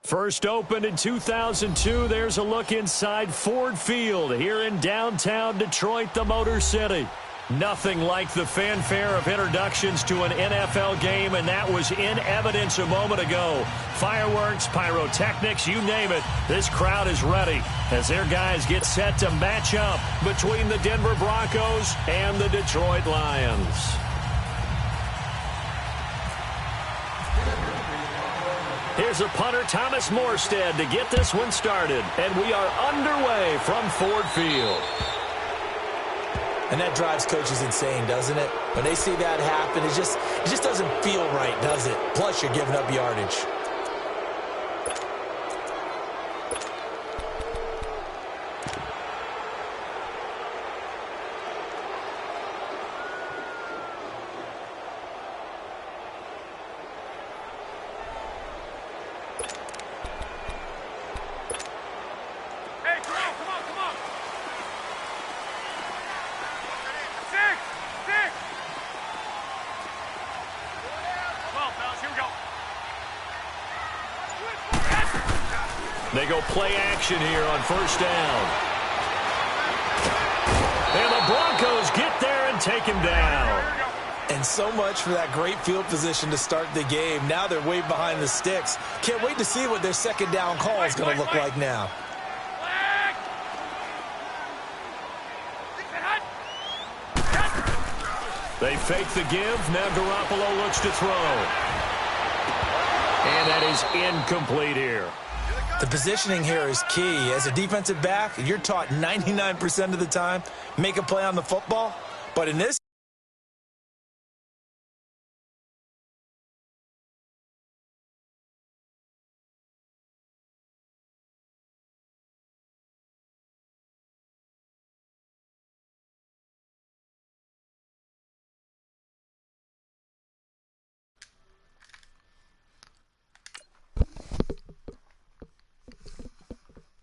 First opened in 2002, there's a look inside Ford Field here in downtown Detroit, the Motor City. Nothing like the fanfare of introductions to an NFL game, and that was in evidence a moment ago. Fireworks, pyrotechnics, you name it, this crowd is ready as their guys get set to match up between the Denver Broncos and the Detroit Lions. Here's a punter, Thomas Morstead, to get this one started. And we are underway from Ford Field. And that drives coaches insane, doesn't it? When they see that happen, it just doesn't feel right, does it? Plus, you're giving up yardage. They go play action here on first down. And the Broncos get there and take him down. And so much for that great field position to start the game. Now they're way behind the sticks. Can't wait to see what their second down call is going to look like now. They fake the give. Now Garoppolo looks to throw. And that is incomplete here. The positioning here is key. As a defensive back, you're taught 99% of the time, make a play on the football. But in this,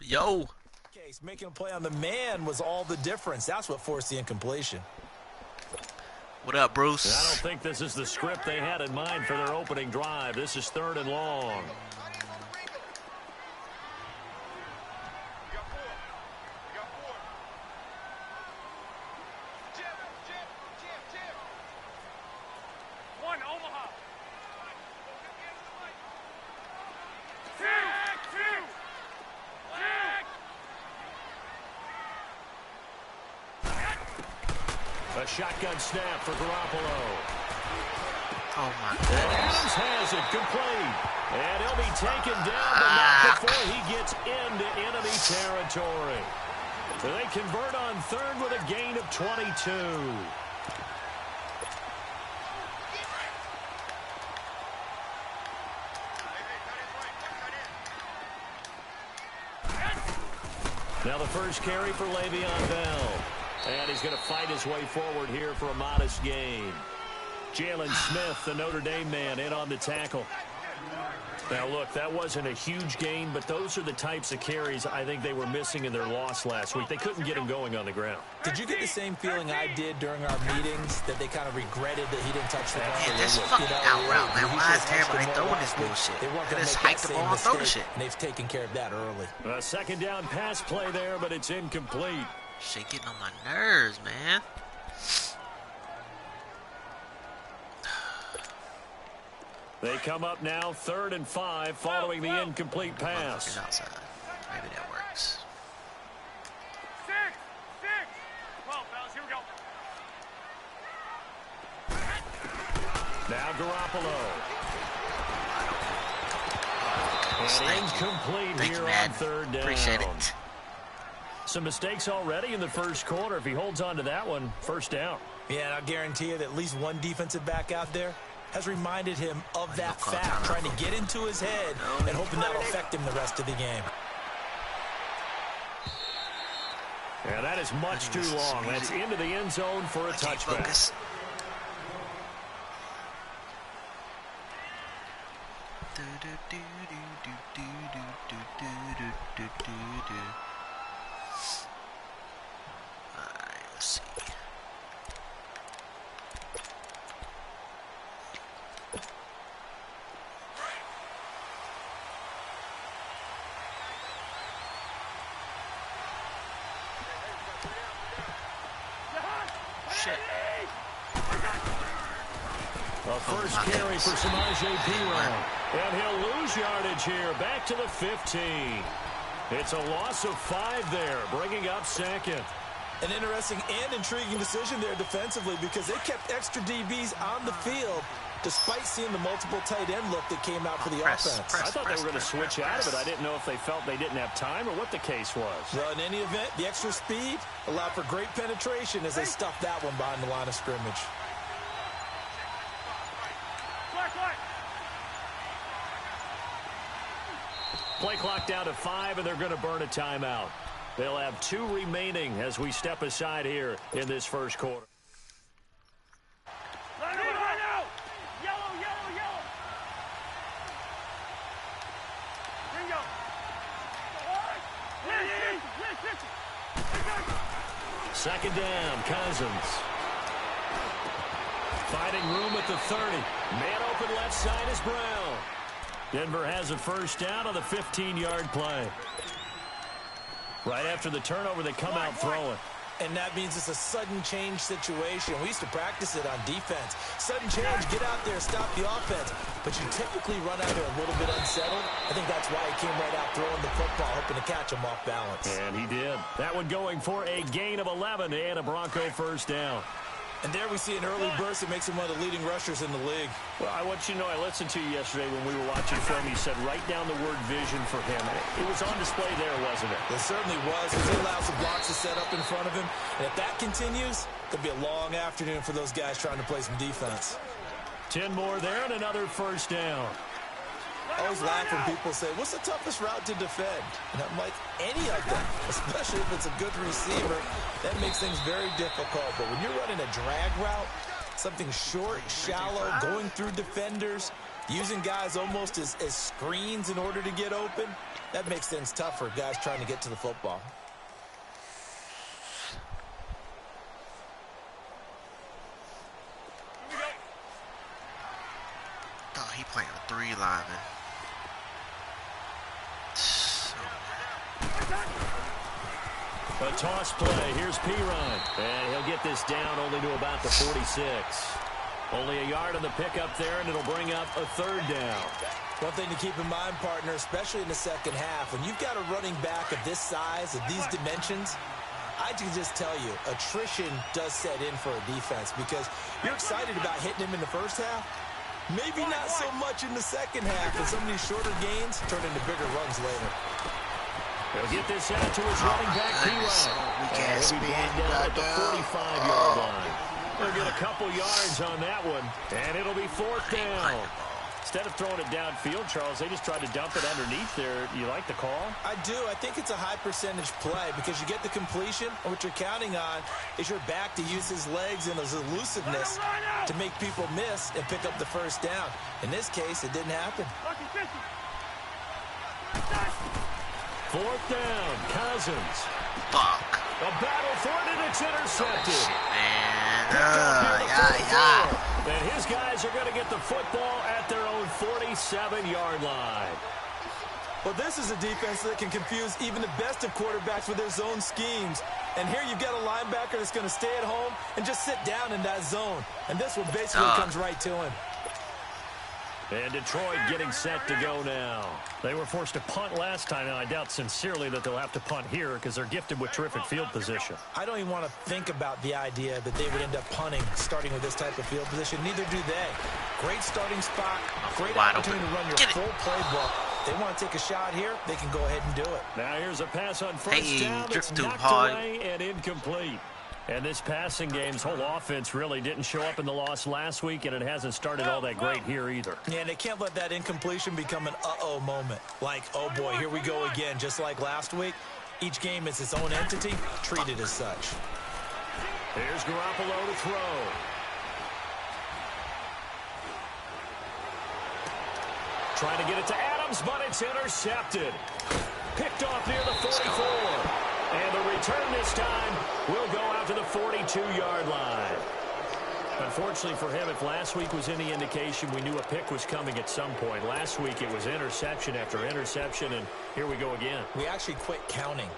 Yo. making a play on the man was all the difference. That's what forced the incompletion. What up, Bruce? I don't think this is the script they had in mind for their opening drive. This is 3rd and long. A shotgun snap for Garoppolo. Oh, my And Adams goodness. has it complete. And he'll be taken down, but not before he gets into enemy territory. So they convert on 3rd with a gain of 22. Now the first carry for Le'Veon Bell. And he's going to fight his way forward here for a modest gain. Jalen Smith, the Notre Dame man, in on the tackle. Now, look, that wasn't a huge gain, but those are the types of carries I think they were missing in their loss last week. They couldn't get him going on the ground. Did you get the same feeling I did during our meetings, that they kind of regretted that he didn't touch the ball? Man, that's fucking out route, man. Why is everybody throwing this bullshit? They just hike the ball and throw the shit. And they've taken care of that early. A second down pass play there, but it's incomplete. Shit getting on my nerves, man. They come up now 3rd and 5 following the incomplete pass. Motherfuckers outside. Maybe that works. 12, fellas, here we go. Now Garoppolo. And incomplete Thank you, here man. on 3rd down. Appreciate it. Some mistakes already in the first quarter. If he holds on to that one, first down. Yeah, and I'll guarantee you that at least one defensive back out there has reminded him of that fact, trying to get into his head and hoping that'll affect him the rest of the game. Yeah, that is much too long. That's into the end zone for a touchback. Focus. Alright, let's see. A first carry for Samaje Perine. And he'll lose yardage here. Back to the 15. It's a loss of 5 there, bringing up second. An interesting and intriguing decision there defensively because they kept extra DBs on the field despite seeing the multiple tight end look that came out for the offense. I thought they were going to switch out of it. I didn't know if they felt they didn't have time or what the case was. Well, in any event, the extra speed allowed for great penetration as they stuffed that one behind the line of scrimmage. Play clock down to 5, and they're going to burn a timeout. They'll have 2 remaining as we step aside here in this first quarter. Second down, Cousins. Finding room at the 30. Man open left side is Brown. Denver has a first down on the 15-yard play. Right after the turnover, they come out throwing. And that means it's a sudden change situation. We used to practice it on defense. Sudden change, get out there, stop the offense. But you typically run out there a little bit unsettled. I think that's why he came right out throwing the football, hoping to catch him off balance. And he did. That one going for a gain of 11 and a Bronco first down. And there we see an early burst that makes him one of the leading rushers in the league. Well, I want you to know, I listened to you yesterday when we were watching film. You said write down the word vision for him. It was on display there, wasn't it? It certainly was, because he allows the blocks to set up in front of him. And if that continues, it'll be a long afternoon for those guys trying to play some defense. 10 more there and another first down. I always laugh when people say, what's the toughest route to defend? And I'm like, any of them, especially if it's a good receiver. That makes things very difficult. But when you're running a drag route, something short, shallow, going through defenders, using guys almost as screens in order to get open, that makes things tough for guys trying to get to the football. Oh, he playing a 3 lineman. A toss play. Here's Perine. And he'll get this down only to about the 46. Only a yard on the pickup there, and it'll bring up a third down. One thing to keep in mind, partner, especially in the second half, when you've got a running back of this size, of these dimensions, I can just tell you, attrition does set in for a defense because you're excited about hitting him in the first half. Maybe not so much in the second half, and some of these shorter gains turn into bigger runs later. He'll get this out to his running back, P-Ryan. And he'll be brought down at the 45-yard line. They'll get a couple yards on that one, and it'll be fourth down. Instead of throwing it downfield, Charles, they just tried to dump it underneath there. You like the call? I do. I think it's a high-percentage play because you get the completion, and what you're counting on is your back to use his legs and his elusiveness to make people miss and pick up the first down. In this case, it didn't happen. Fourth down, Cousins. Fuck. A battle for it, and it's intercepted. And his guys are going to get the football at their own 47-yard line. Well, this is a defense that can confuse even the best of quarterbacks with their zone schemes. And here you've got a linebacker that's going to stay at home and just sit down in that zone. And this one basically comes right to him. And Detroit getting set to go now. They were forced to punt last time, and I doubt sincerely that they'll have to punt here because they're gifted with terrific field position. I don't even want to think about the idea that they would end up punting starting with this type of field position. Neither do they. Great starting spot, great opportunity to run your full playbook. They want to take a shot here, they can go ahead and do it. Now here's a pass on first down. It's knocked away and incomplete. And this passing game's whole offense really didn't show up in the loss last week, and it hasn't started all that great here either. Yeah, and they can't let that incompletion become an uh-oh moment. Like, oh boy, here we go again, just like last week. Each game is its own entity, treated as such. Here's Garoppolo to throw. Trying to get it to Adams, but it's intercepted. Picked off near the 44. And the return this time will go out to the 42-yard line. Unfortunately for him, if last week was any indication, we knew a pick was coming at some point. Last week it was interception after interception, and here we go again. We actually quit counting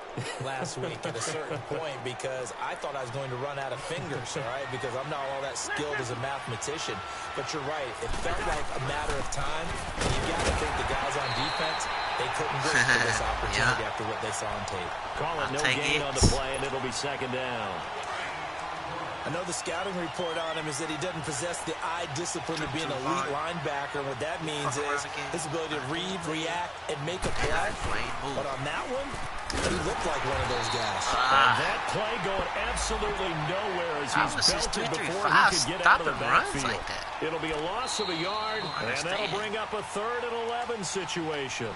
last week at a certain point because I thought I was going to run out of fingers, all right, because I'm not all that skilled as a mathematician. But you're right. It felt like a matter of time. And you got to think the guys on defense, they couldn't wait for this opportunity after what they saw on tape. Call it no gain on the play, and it'll be second down. I know the scouting report on him is that he doesn't possess the eye discipline to be an elite linebacker. What that means is his ability to read, react, and make a play. But on that one, he looked like one of those guys. And that play going absolutely nowhere as he's belted before he could get out of the backfield. It'll be a loss of a yard, and that'll bring up a 3rd and 11 situation.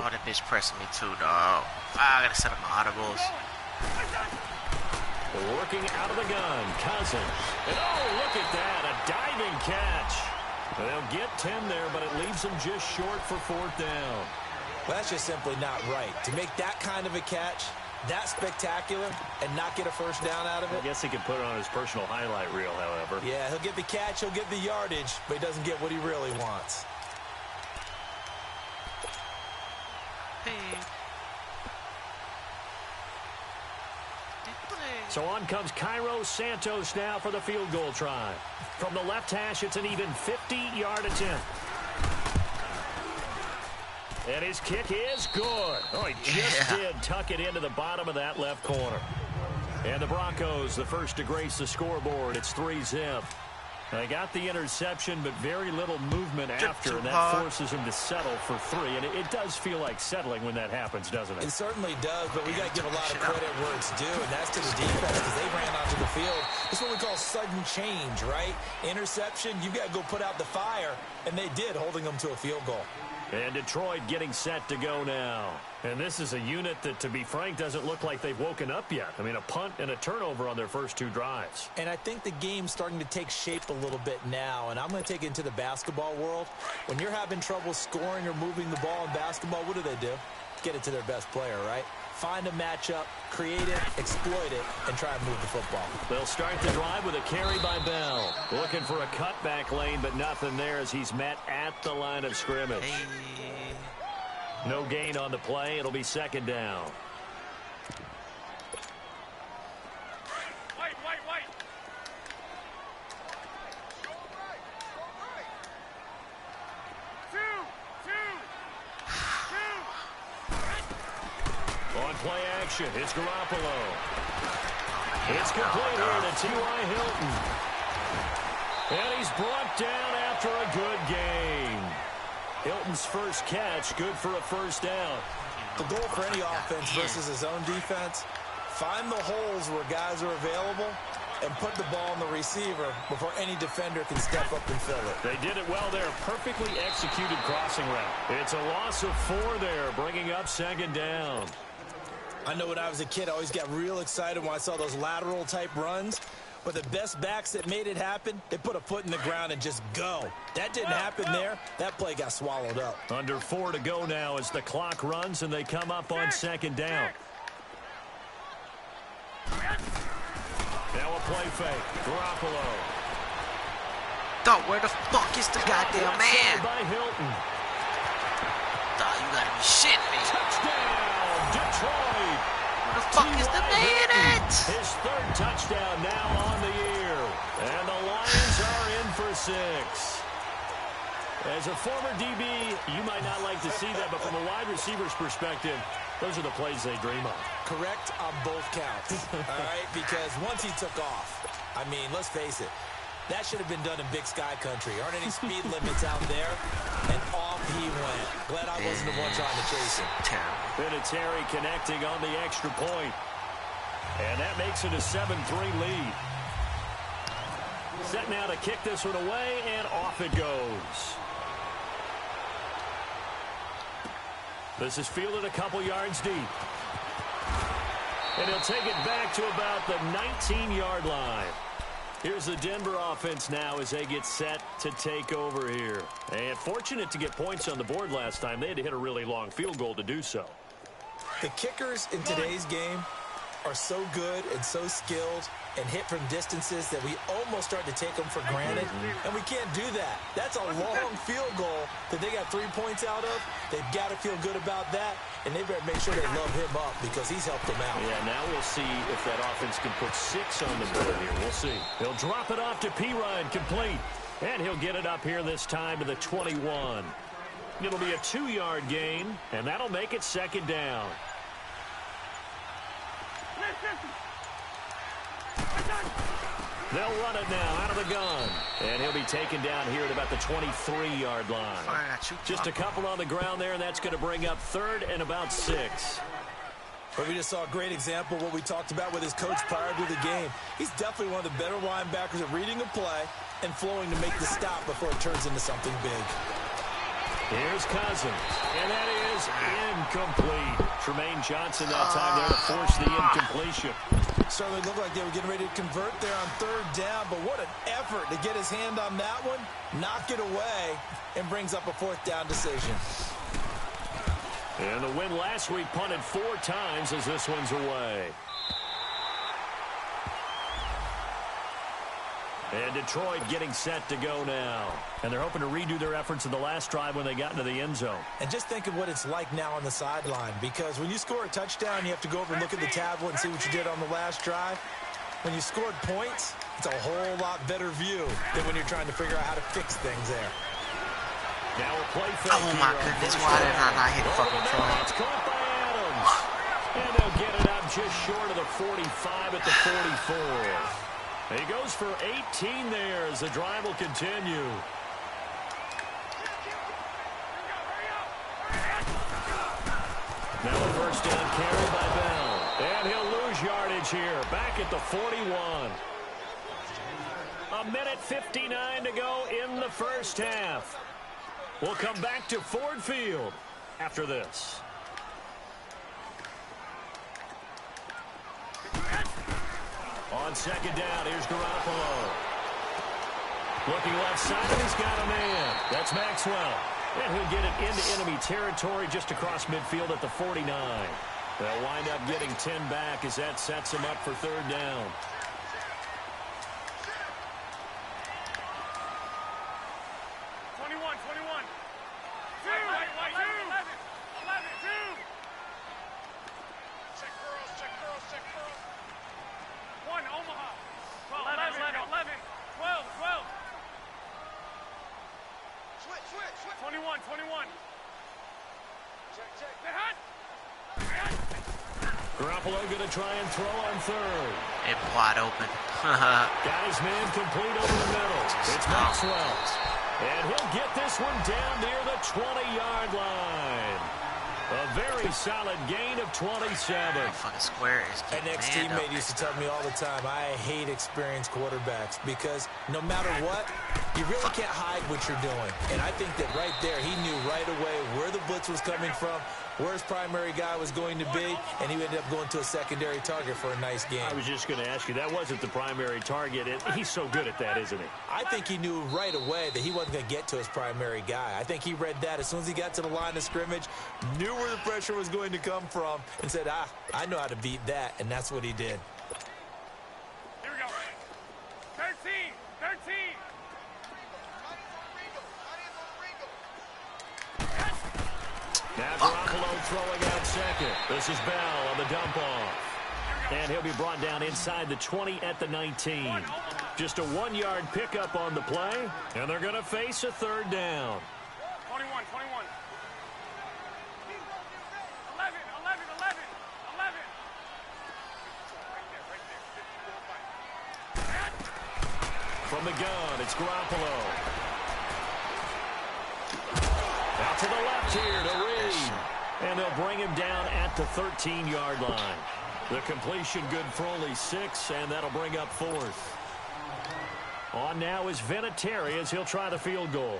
Oh, that bitch pressing me too, dog. I gotta set up my audibles. Working out of the gun, Cousins. And oh, look at that, a diving catch. They'll get 10 there, but it leaves them just short for 4th down. Well, that's just simply not right. To make that kind of a catch, that spectacular, and not get a first down out of it. I guess he can put it on his personal highlight reel, however. Yeah, he'll get the catch, he'll get the yardage, but he doesn't get what he really wants. So on comes Cairo Santos now for the field goal try. From the left hash, it's an even 50-yard attempt. And his kick is good. Oh, he just did tuck it into the bottom of that left corner. And the Broncos, the first to grace the scoreboard. It's 3-zip. They got the interception, but very little movement after, and that forces him to settle for 3. And it does feel like settling when that happens, doesn't it? It certainly does, but we got to give a lot of credit where it's due, and that's to the defense because they ran onto the field. It's what we call sudden change, right? Interception, you got to go put out the fire, and they did, holding them to a field goal. And Detroit getting set to go now. And this is a unit that, to be frank, doesn't look like they've woken up yet. I mean, a punt and a turnover on their first 2 drives. And I think the game's starting to take shape a little bit now, and I'm going to take it into the basketball world. When you're having trouble scoring or moving the ball in basketball, what do? Get it to their best player, right? Find a matchup, create it, exploit it, and try and move the football. They'll start the drive with a carry by Bell. Looking for a cutback lane, but nothing there as he's met at the line of scrimmage. No gain on the play. It'll be second down. Wait. On play action, it's Garoppolo. It's complete here to T.Y. Hilton. And he's brought down after a good game. Hilton's first catch, good for a first down. The goal for any offense versus his own defense, find the holes where guys are available and put the ball on the receiver before any defender can step up and fill it. They did it well there. Perfectly executed crossing route. It's a loss of 4 there, bringing up second down. I know when I was a kid, I always got real excited when I saw those lateral type runs. But the best backs that made it happen, they put a foot in the ground and just go. That didn't happen there. That play got swallowed up. Under 4 to go now as the clock runs and they come up on second down. Now a play fake. Garoppolo. Dog, where the fuck is the goddamn man? By Hilton. Dog, you gotta be shitting me. Touchdown, Detroit. Where the fuck is the man at? His 3rd touchdown now on the year. And the Lions are in for 6. As a former DB, you might not like to see that, but from a wide receiver's perspective, those are the plays they dream of. Correct on both counts, all right? Because once he took off, I mean, let's face it, that should have been done in Big Sky Country. Aren't any speed limits out there? And off he went. Glad I wasn't the one trying to chase him. Vinatieri connecting on the extra point. And that makes it a 7-3 lead. Set now to kick this one away, and off it goes. This is fielded a couple yards deep. And he'll take it back to about the 19-yard line. Here's the Denver offense now as they get set to take over here. And fortunate to get points on the board last time. They had to hit a really long field goal to do so. The kickers in today's game are so good and so skilled and hit from distances that we almost start to take them for granted, and we can't do that. That's a long field goal that they got 3 points out of. They've got to feel good about that, and they better make sure they love him up because he's helped them out. Yeah, now we'll see if that offense can put 6 on the board here. We'll see. He'll drop it off to Pirine, complete, and he'll get it up here this time to the 21. It'll be a 2-yard gain, and that'll make it second down. They'll run it now out of the gun. And he'll be taken down here at about the 23-yard line. Just a couple on the ground there, and that's going to bring up 3rd and about 6. But we just saw a great example of what we talked about with his coach prior to the game. He's definitely one of the better linebackers at reading a play and flowing to make the stop before it turns into something big. Here's Cousins, and that is incomplete. Tremaine Johnson that time there to force the incompletion. Certainly looked like they were getting ready to convert there on 3rd down, but what an effort to get his hand on that one, knock it away, and brings up a 4th down decision. And the win last week punted 4 times as this one's away. And Detroit getting set to go now. And they're hoping to redo their efforts in the last drive when they got into the end zone. And just think of what it's like now on the sideline, because when you score a touchdown, you have to go over and look at the tablet and see what you did on the last drive. When you scored points, it's a whole lot better view than when you're trying to figure out how to fix things there. Now a play fake. Oh my goodness, why did I not hit the fucking throw? It's caught by Adams. And they'll get it up just short of the 45 at the 44. He goes for 18 there as the drive will continue. Now a first down carry by Bell. And he'll lose yardage here. Back at the 41. A minute 59 to go in the first half. We'll come back to Ford Field after this. On second down, here's Garoppolo. Looking left side, and he's got a man. That's Maxwell. And he'll get it into enemy territory just across midfield at the 49. They'll wind up getting 10 back as that sets him up for 3rd down. Garoppolo going to try and throw on 3rd. It wide open. Got his man complete over the middle. It's Maxwell. And he'll get this one down near the 20-yard line. A very solid gain of 27. Fucking square is An ex-teammate used to tell me all the time, I hate experienced quarterbacks because no matter what, you really can't hide what you're doing. And I think that right there, he knew right away where the blitz was coming from, where his primary guy was going to be, and he ended up going to a secondary target for a nice game. I was just going to ask you, that wasn't the primary target. He's so good at that, isn't he? I think he knew right away that he wasn't going to get to his primary guy. I think he read that as soon as he got to the line of scrimmage, knew where the pressure was going to come from, and said, I know how to beat that, and that's what he did. Here we go. 13. Now Garoppolo throwing out second. This is Bell on the dump off. And he'll be brought down inside the 20 at the 19. Just a 1-yard pickup on the play, and they're going to face a 3rd down. 21. 11. From the gun, it's Garoppolo. Out to the left here to Reed. And they'll bring him down at the 13-yard line. The completion good for only 6, and that'll bring up 4th. On now is Vinatieri as he'll try the field goal.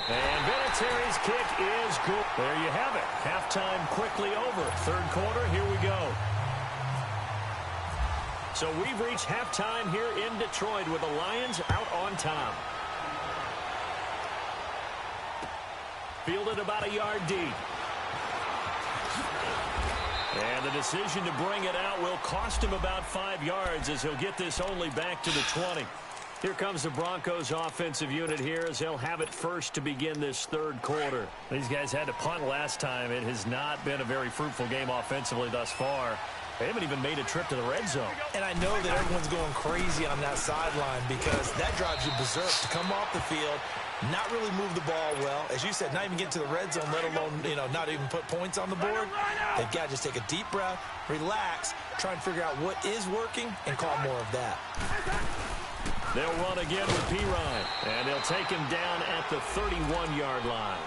And Vinatieri's kick is good. There you have it. Halftime quickly over. Third quarter, here we go. So we've reached halftime here in Detroit with the Lions out on top. Fielded about a yard deep. And the decision to bring it out will cost him about 5 yards as he'll get this only back to the 20. Here comes the Broncos offensive unit here as they'll have it first to begin this third quarter. These guys had to punt last time. It has not been a very fruitful game offensively thus far. They haven't even made a trip to the red zone. And I know that everyone's going crazy on that sideline because that drives you berserk to come off the field, not really move the ball well. As you said, not even get to the red zone, let alone, not even put points on the board. They've got to just take a deep breath, relax, try and figure out what is working, and call more of that. They'll run again with Pirine, and they'll take him down at the 31-yard line.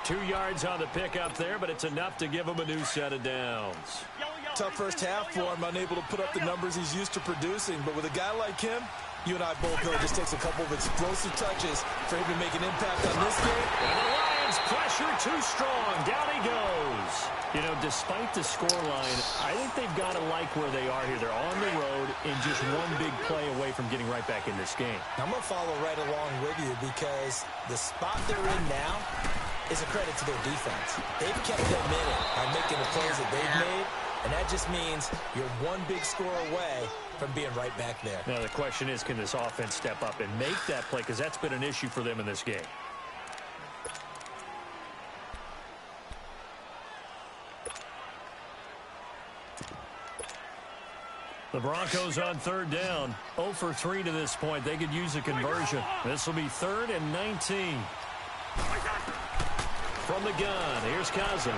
2 yards on the pickup there, but it's enough to give him a new set of downs. Tough first half for him, unable to put up the numbers he's used to producing. But with a guy like him, you and I both know it just takes a couple of explosive touches for him to make an impact on this game. And the Lions pressure too strong. Down he goes. Despite the scoreline, I think they've got to like where they are here. They're on the road and just one big play away from getting right back in this game. Now, I'm going to follow right along with you because the spot they're in now is a credit to their defense. They've kept them in it by making the plays that they've made. And that just means you're one big score away from being right back there. Now, the question is, can this offense step up and make that play? Because that's been an issue for them in this game. The Broncos on third down. 0 for 3 to this point. They could use a conversion. This will be 3rd and 19. From the gun, here's Cousins.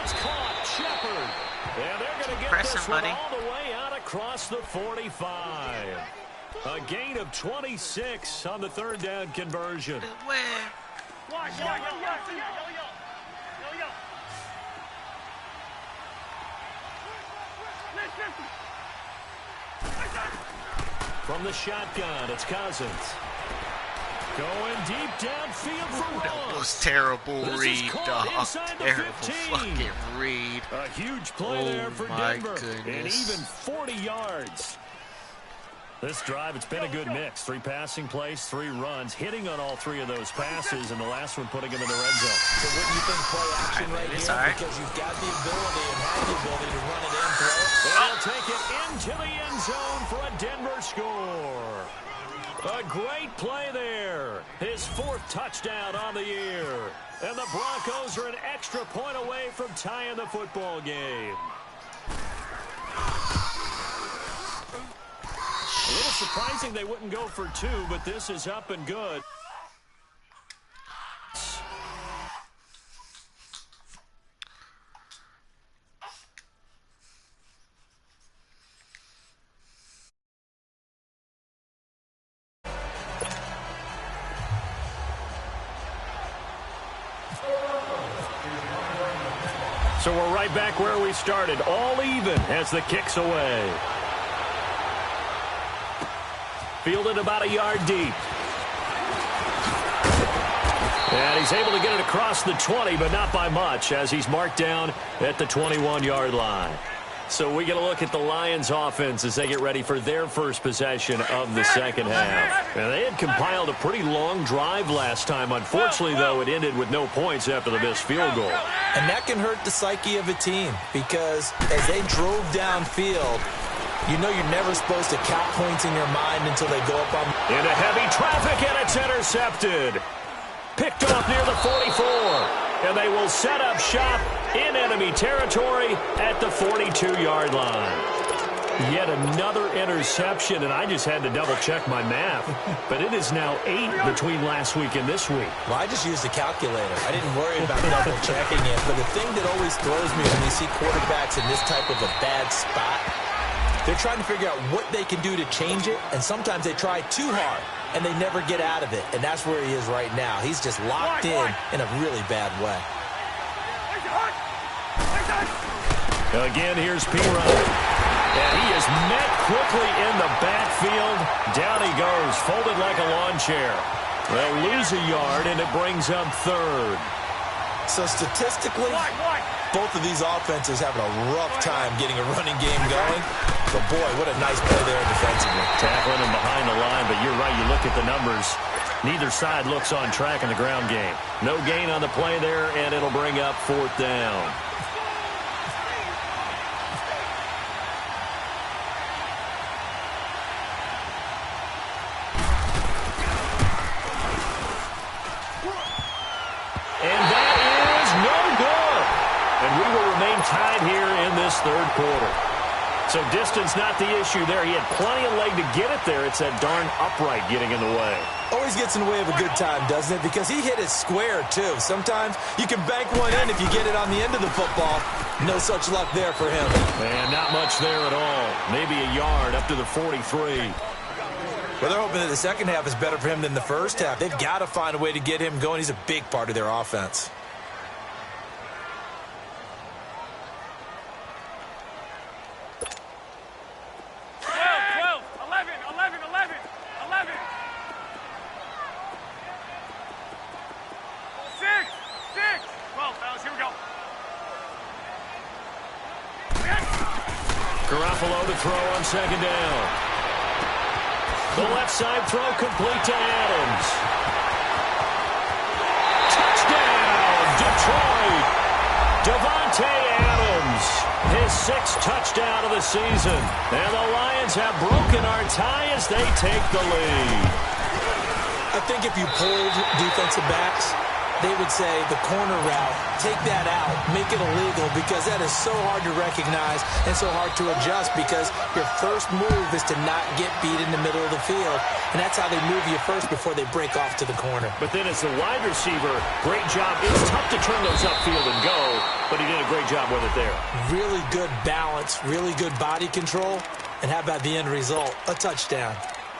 It's caught. Shepard. And they're going to get this one all the way out across the 45. A gain of 26 on the third down conversion. From the shotgun, it's Cousins. Going deep downfield for one. That was terrible read, dog. Terrible fucking read. A huge play there for Denver. Goodness. And even 40 yards. This drive, it's been a good mix. 3 passing plays, 3 runs, hitting on all 3 of those passes, and the last one putting him in the red zone. So what do you think play action right here? Because you've got the ability and have the ability to run it in, throw it. They'll take it into the end zone for a Denver score. A great play there. His 4th touchdown on the year. And the Broncos are an extra point away from tying the football game. A little surprising they wouldn't go for 2, but this is up and good. So we're right back where we started, all even as the kick's away. Fielded about a yard deep. And he's able to get it across the 20, but not by much, as he's marked down at the 21-yard line. So we get a look at the Lions offense as they get ready for their first possession of the second half. And they had compiled a pretty long drive last time. Unfortunately, though, it ended with no points after the missed field goal. And that can hurt the psyche of a team because as they drove downfield, you know you're never supposed to count points in your mind until they go up on. Into heavy traffic, and it's intercepted. Picked off near the 44. And they will set up shop in enemy territory at the 42-yard line. Yet another interception, and I just had to double-check my math. But it is now 8 between last week and this week. Well, I just used a calculator. I didn't worry about double-checking it. But the thing that always throws me when we see quarterbacks in this type of a bad spot, they're trying to figure out what they can do to change it, and sometimes they try too hard, and they never get out of it. And that's where he is right now. He's just locked in a really bad way. Again, here's Pirine. And he is met quickly in the backfield. Down he goes, folded like a lawn chair. They'll lose a yard, and it brings up third. So statistically, both of these offenses having a rough time getting a running game going. But, boy, what a nice play there defensively. Tackling him behind the line, but you're right. You look at the numbers. Neither side looks on track in the ground game. No gain on the play there, and it'll bring up fourth down. And that is no good. And we will remain tied here in this third quarter. So distance not the issue there. He had plenty of leg to get it there. It's that darn upright getting in the way. Always gets in the way of a good time, doesn't it? Because he hit it square, too. Sometimes you can bank one in if you get it on the end of the football. No such luck there for him. And not much there at all. Maybe a yard up to the 43. Well, they're hoping that the second half is better for him than the first half. They've got to find a way to get him going. He's a big part of their offense. Garoppolo to throw on second down. The left side throw complete to Adams. Touchdown, Detroit. Davante Adams, his sixth touchdown of the season. And the Lions have broken our tie as they take the lead. I think if you pulled defensive backs, they would say the corner route, take that out, make it illegal, because that is so hard to recognize and so hard to adjust, because your first move is to not get beat in the middle of the field. And that's how they move you first before they break off to the corner. But then as the wide receiver, great job. It's tough to turn those upfield and go, but he did a great job with it there. Really good balance, really good body control. And how about the end result? A touchdown.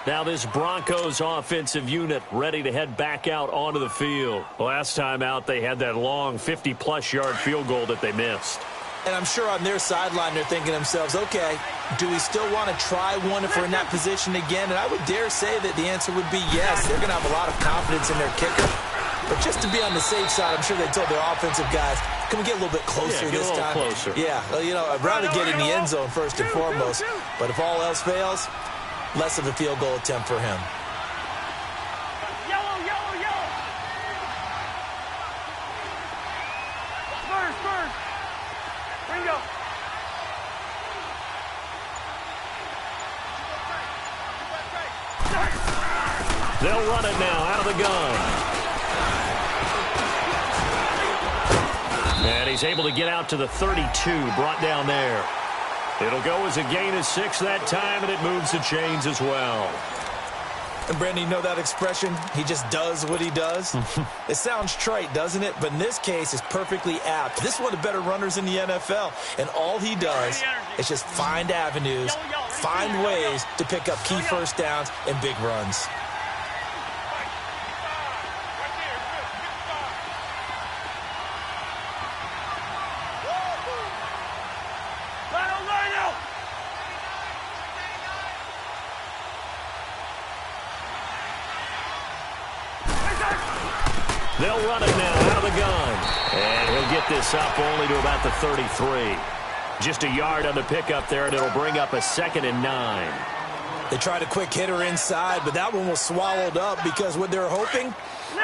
Now this Broncos offensive unit ready to head back out onto the field. Last time out, they had that long 50-plus yard field goal that they missed. And I'm sure on their sideline they're thinking to themselves, okay, do we still want to try one if we're in that position again? And I would dare say that the answer would be yes. They're going to have a lot of confidence in their kicker. But just to be on the safe side, I'm sure they told their offensive guys, can we get a little bit closer this time? Closer. Yeah, well, you know, I'd rather get in the end zone first and foremost. But if all else fails, less of a field goal attempt for him. Yellow, yellow, yellow. First. Bingo. They'll run it now out of the gun. And he's able to get out to the 32, brought down there. It'll go as a gain of 6 that time, and it moves the chains as well. And, Brandon, you know that expression? He just does what he does? It sounds trite, doesn't it? But in this case, it's perfectly apt. This is one of the better runners in the NFL. And all he does is just find avenues, find ways to pick up key first downs and big runs. They'll run it now out of the gun. And he'll get this up only to about the 33. Just a yard on the pickup there, and it'll bring up a 2nd and 9. They tried a quick hitter inside, but that one was swallowed up because what they're hoping,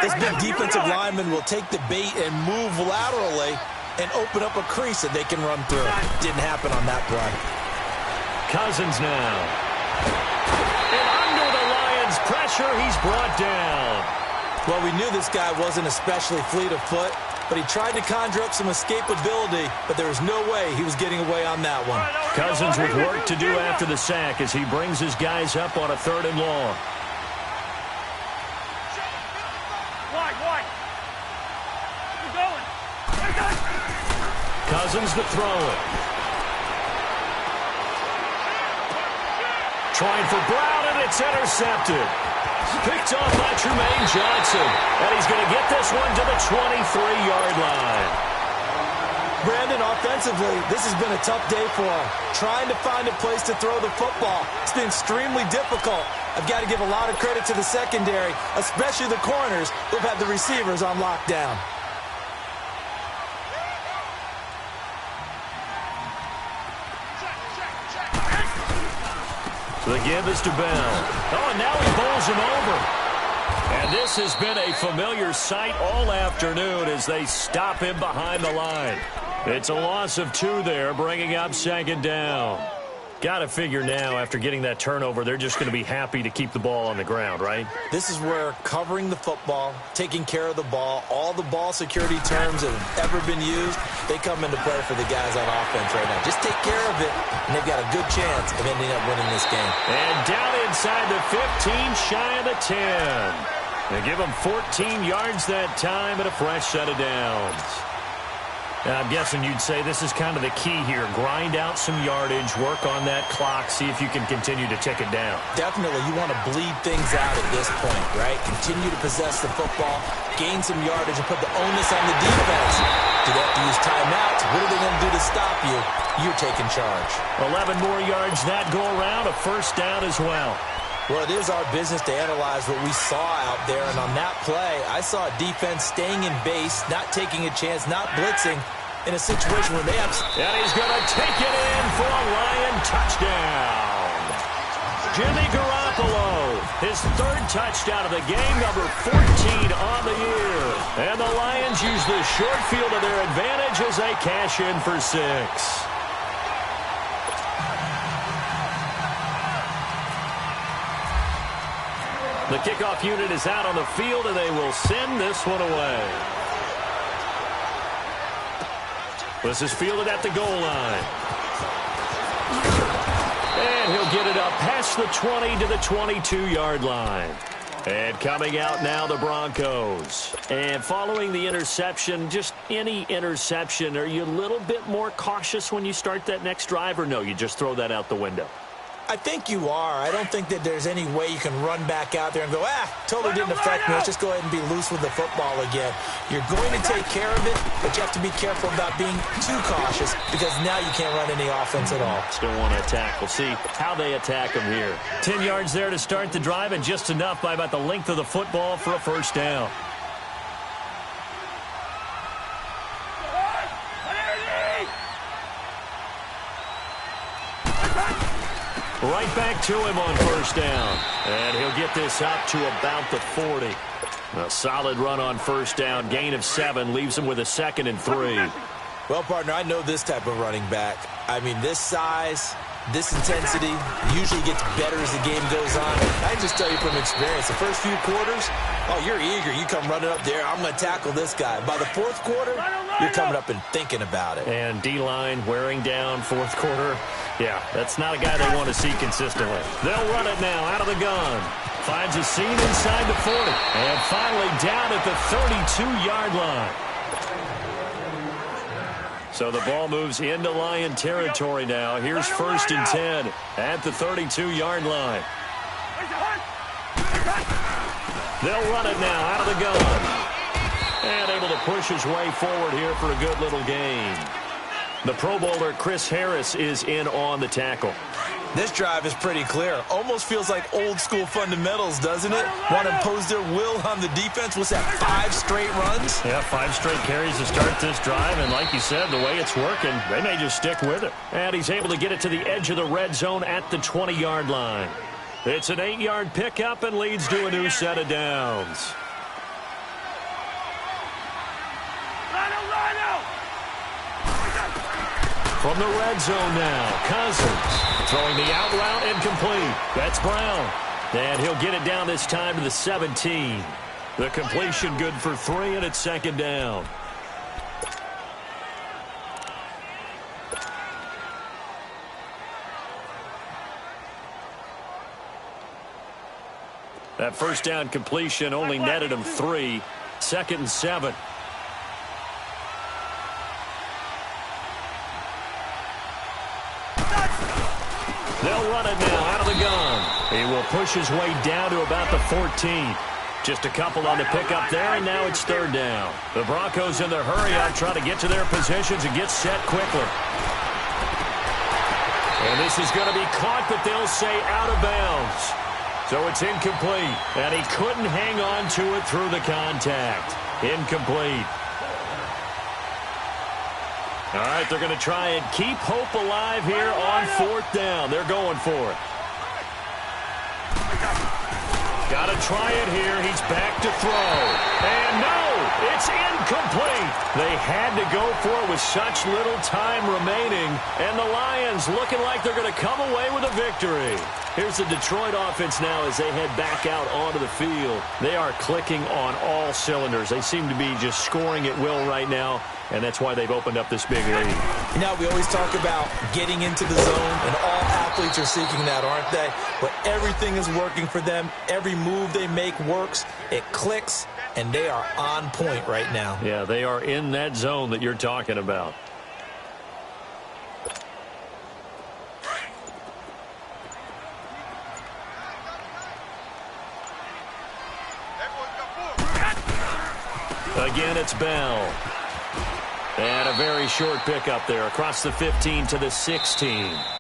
this big defensive lineman will take the bait and move laterally and open up a crease that they can run through. Didn't happen on that play. Cousins now. And under the Lions' pressure, he's brought down. Well, we knew this guy wasn't especially fleet of foot, but he tried to conjure up some escapability, but there was no way he was getting away on that one. Cousins with work to do after the sack as he brings his guys up on a 3rd and long. Wide. Keep going. Cousins to throw it. Trying for Brown, and it's intercepted. Picked off by Trumaine Johnson. And he's going to get this one to the 23-yard line. Brandon, offensively, this has been a tough day for him. Trying to find a place to throw the football. It's been extremely difficult. I've got to give a lot of credit to the secondary, especially the corners who've had the receivers on lockdown. The give is to Bell. Oh, and now he bowls him over. And this has been a familiar sight all afternoon as they stop him behind the line. It's a loss of 2 there, bringing up second down. Got to figure now, after getting that turnover, they're just going to be happy to keep the ball on the ground, right? This is where covering the football, taking care of the ball, all the ball security terms that have ever been used, they come into play for the guys on offense right now. Just take care of it, and they've got a good chance of ending up winning this game. And down inside the 15, shy of the 10. They give them 14 yards that time and a fresh set of downs. Now, I'm guessing you'd say this is kind of the key here. Grind out some yardage, work on that clock, see if you can continue to tick it down. Definitely. You want to bleed things out at this point, right? Continue to possess the football, gain some yardage, and put the onus on the defense. Do they have to use timeouts? What are they going to do to stop you? You're taking charge. 11 more yards that go around, a first down as well. Well, it is our business to analyze what we saw out there, and on that play, I saw a defense staying in base, not taking a chance, not blitzing, in a situation where they have... And he's going to take it in for a Lion touchdown. Jimmy Garoppolo, his 3rd touchdown of the game, number 14 on the year. And the Lions use the short field to their advantage as they cash in for 6. The kickoff unit is out on the field, and they will send this one away. This is fielded at the goal line. And he'll get it up past the 20 to the 22-yard line. And coming out now, the Broncos. And following the interception, just any interception, are you a little bit more cautious when you start that next drive, or no, you just throw that out the window? I think you are. I don't think that there's any way you can run back out there and go, totally didn't affect me. Let's just go ahead and be loose with the football again. You're going to take care of it, but you have to be careful about being too cautious because now you can't run any offense at all. Still want to attack. We'll see how they attack them here. 10 yards there to start the drive, and just enough by about the length of the football for a first down. Right back to him on first down. And he'll get this up to about the 40. A solid run on first down. Gain of 7 leaves him with a 2nd and 3. Well, partner, I know this type of running back. I mean, this size, this intensity usually gets better as the game goes on. I can just tell you from experience, the first few quarters, you're eager. You come running up there, I'm going to tackle this guy. By the 4th quarter, you're coming up and thinking about it. And D-line wearing down 4th quarter. Yeah, that's not a guy they want to see consistently. They'll run it now out of the gun. Finds a seam inside the 40. And finally down at the 32-yard line. So the ball moves into Lion territory now. Here's 1st and 10 at the 32-yard line. They'll run it now out of the gun. And able to push his way forward here for a good little gain. The Pro Bowler Chris Harris is in on the tackle. This drive is pretty clear. Almost feels like old school fundamentals, doesn't it? Want to impose their will on the defense. What's that, 5 straight runs? Yeah, 5 straight carries to start this drive. And like you said, the way it's working, they may just stick with it. And he's able to get it to the edge of the red zone at the 20-yard line. It's an 8-yard pickup and leads to a new set of downs. From the red zone now, Cousins throwing the out route incomplete. That's Brown. And he'll get it down this time to the 17. The completion good for 3, and it's 2nd down. That first down completion only netted him 3. 2nd and 7. They'll run it now out of the gun. He will push his way down to about the 14. Just a couple on the pickup there, and now it's third down. The Broncos in the hurry-up trying to get to their positions and get set quickly. And this is going to be caught, but they'll say out of bounds. So it's incomplete, and he couldn't hang on to it through the contact. Incomplete. All right, they're going to try and keep hope alive here on fourth down. They're going for it. Got to try it here. He's back to throw. And no, it's incomplete. They had to go for it with such little time remaining. And the Lions looking like they're going to come away with a victory. Here's the Detroit offense now as they head back out onto the field. They are clicking on all cylinders. They seem to be just scoring at will right now, and that's why they've opened up this big lead. You know, we always talk about getting into the zone, and all athletes are seeking that, aren't they? But everything is working for them. Every move they make works. It clicks, and they are on point right now. Yeah, they are in that zone that you're talking about. Again, it's Bell. And a very short pickup there across the 15 to the 16.